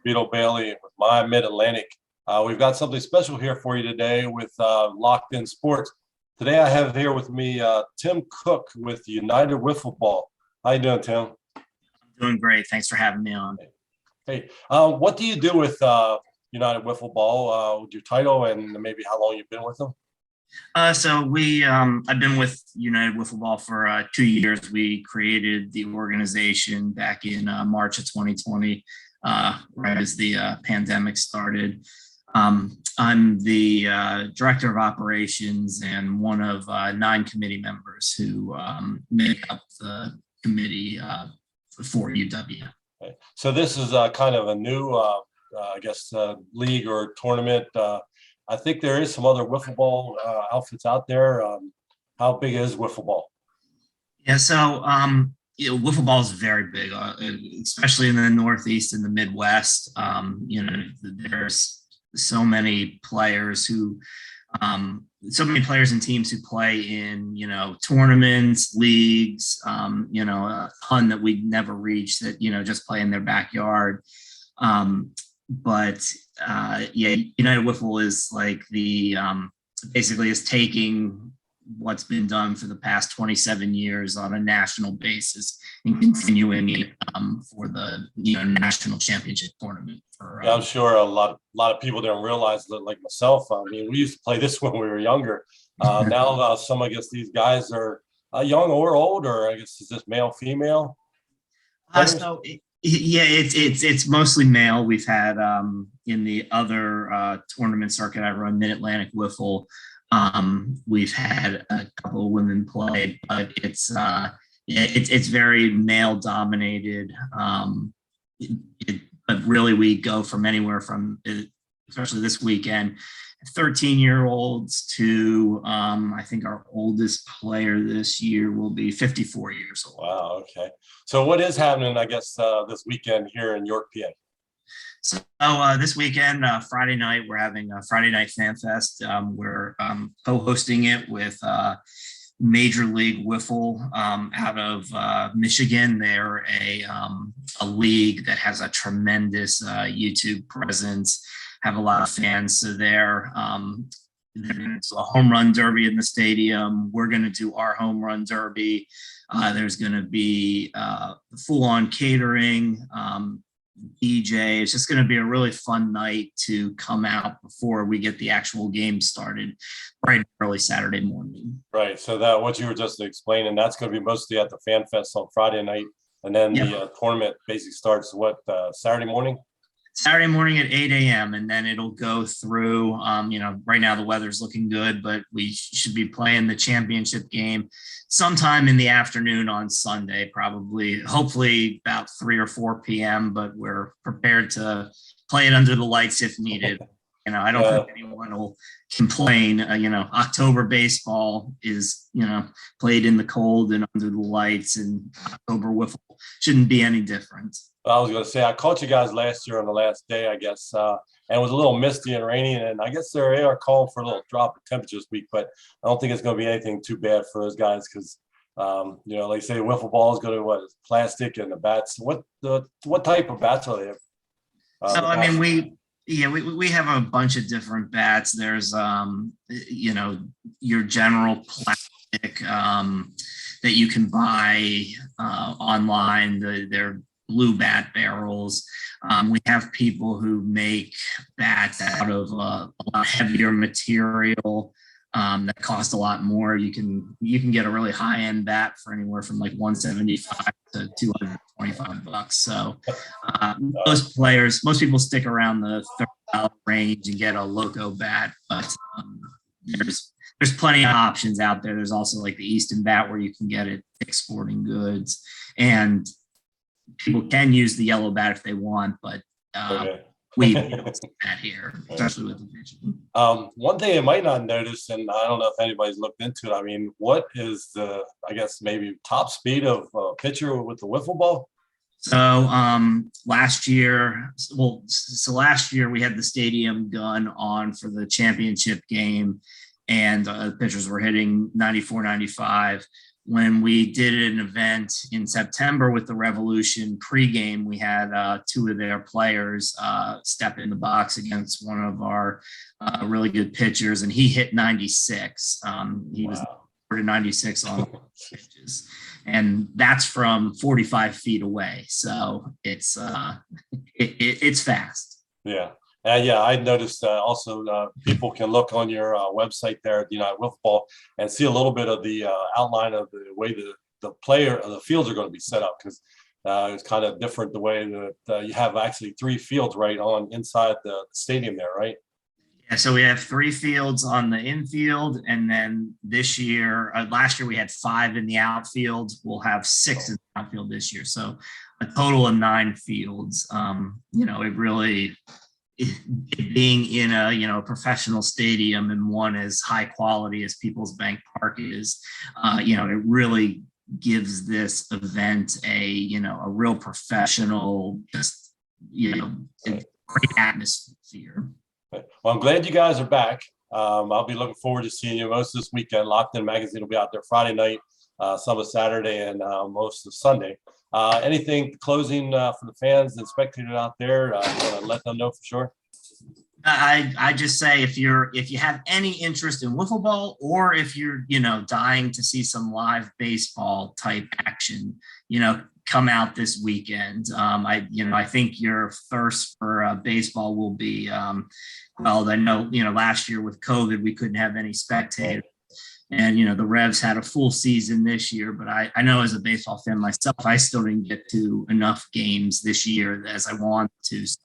Beetle Bailey with my Mid-Atlantic. We've got something special here for you today with Locked In Sports. Today I have here with me Tim Cook with United Wiffle Ball. How you doing, Tim? Doing great. Thanks for having me on. Hey, what do you do with United Wiffle Ball? With your title and maybe how long you've been with them? I've been with United Wiffle Ball for 2 years. We created the organization back in March of 2020, right as the pandemic started. I'm the director of operations and one of 9 committee members who make up the committee for UW. Okay. So this is kind of a new, I guess, league or tournament. I think there is some other wiffle ball outfits out there. How big is wiffle ball? Yeah, so wiffle ball is very big, especially in the Northeast and the Midwest. There's so many players and teams who play in tournaments, leagues, a ton that we never reach that just play in their backyard. United Wiffle is like the basically is taking what's been done for the past 27 years on a national basis and continuing it for the national championship tournament. Yeah, I'm sure a lot of people didn't realize that, like myself. I mean, we used to play this when we were younger. Now, some I guess these guys are young or old, or I guess it's just male, female. It's mostly male. We've had in the other tournament circuit I run, Mid-Atlantic Wiffle. We've had a couple of women play, but it's very male dominated. But really, we go from anywhere from, especially this weekend, 13-year-olds to I think our oldest player this year will be 54 years old. Wow. Okay. So what is happening, I guess, this weekend here in York, PA? So this weekend, Friday night, we're having a Friday Night FanFest. We're co-hosting it with Major League Wiffle out of Michigan. They're a league that has a tremendous YouTube presence, have a lot of fans. So there's a home run derby in the stadium. We're going to do our home run derby. There's going to be full-on catering, DJ. It's just going to be a really fun night to come out before we get the actual game started, right early Saturday morning. Right. So that what you were just explaining, that's going to be mostly at the Fan Fest on Friday night, and then the tournament basically starts Saturday morning. Saturday morning at 8 a.m. and then it'll go through. Right now the weather's looking good, but we should be playing the championship game sometime in the afternoon on Sunday, hopefully about 3 or 4 p.m. But we're prepared to play it under the lights if needed. I don't think anyone will complain. October baseball is played in the cold and under the lights, and October wiffle shouldn't be any different. I was going to say, I caught you guys last year on the last day, I guess, and it was a little misty and rainy, and I guess they are calling for a little drop of temperature this week, but I don't think it's going to be anything too bad for those guys because, like say, wiffle ball is going to plastic and the bats. What type of bats are they? We have a bunch of different bats. There's, your general plastic that you can buy online. They're blue bat barrels. We have people who make bats out of a lot heavier material that cost a lot more. You can get a really high end bat for anywhere from like $175 to $225. So most people stick around the $30 range and get a loco bat, but there's plenty of options out there. There's also like the Easton bat where you can get it at Sporting Goods, and people can use the yellow bat if they want, but we don't see that here, especially with the vision. One thing I might not notice, and I don't know if anybody's looked into it. I mean, what is the, I guess, maybe top speed of a pitcher with the wiffle ball? So last year we had the stadium gun on for the championship game, and the pitchers were hitting 94, 95. when we did an event in September with the Revolution pregame, we had two of their players step in the box against one of our really good pitchers, and he hit 96. He was 96 on pitches, and that's from 45 feet away. So it's it's fast. Yeah. Yeah, I noticed also people can look on your website there at the United Wiffle Ball and see a little bit of the outline of the way the fields are going to be set up, because it's kind of different the way that you have actually 3 fields right on inside the stadium there, right? Yeah, so we have 3 fields on the infield, and then this year, last year we had 5 in the outfield. We'll have 6 in the outfield this year, so a total of 9 fields. It really, being in a professional stadium and one as high quality as PeoplesBank Park is, it really gives this event a real professional, just great atmosphere. Well, I'm glad you guys are back. I'll be looking forward to seeing you most of this weekend. Locked In Magazine will be out there Friday night, some of Saturday, and most of Sunday. Anything closing for the fans and spectators out there? You want to let them know for sure? I just say if you have any interest in wiffle ball, or if you're dying to see some live baseball type action, come out this weekend. I think your thirst for baseball will be well. I know last year with COVID we couldn't have any spectators. And, the Revs had a full season this year, but I know as a baseball fan myself, I still didn't get to enough games this year as I want to. So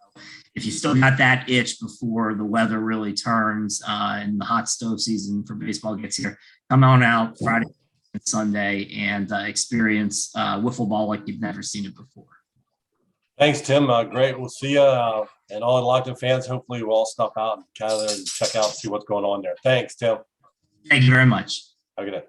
if you still got that itch before the weather really turns and the hot stove season for baseball gets here, come on out Friday and Sunday and experience wiffle ball like you've never seen it before. Thanks, Tim. Great. We'll see you. And all the Locked In fans, hopefully we'll all stop out and kind of check out, see what's going on there. Thanks, Tim. Thank you very much. Have a good day.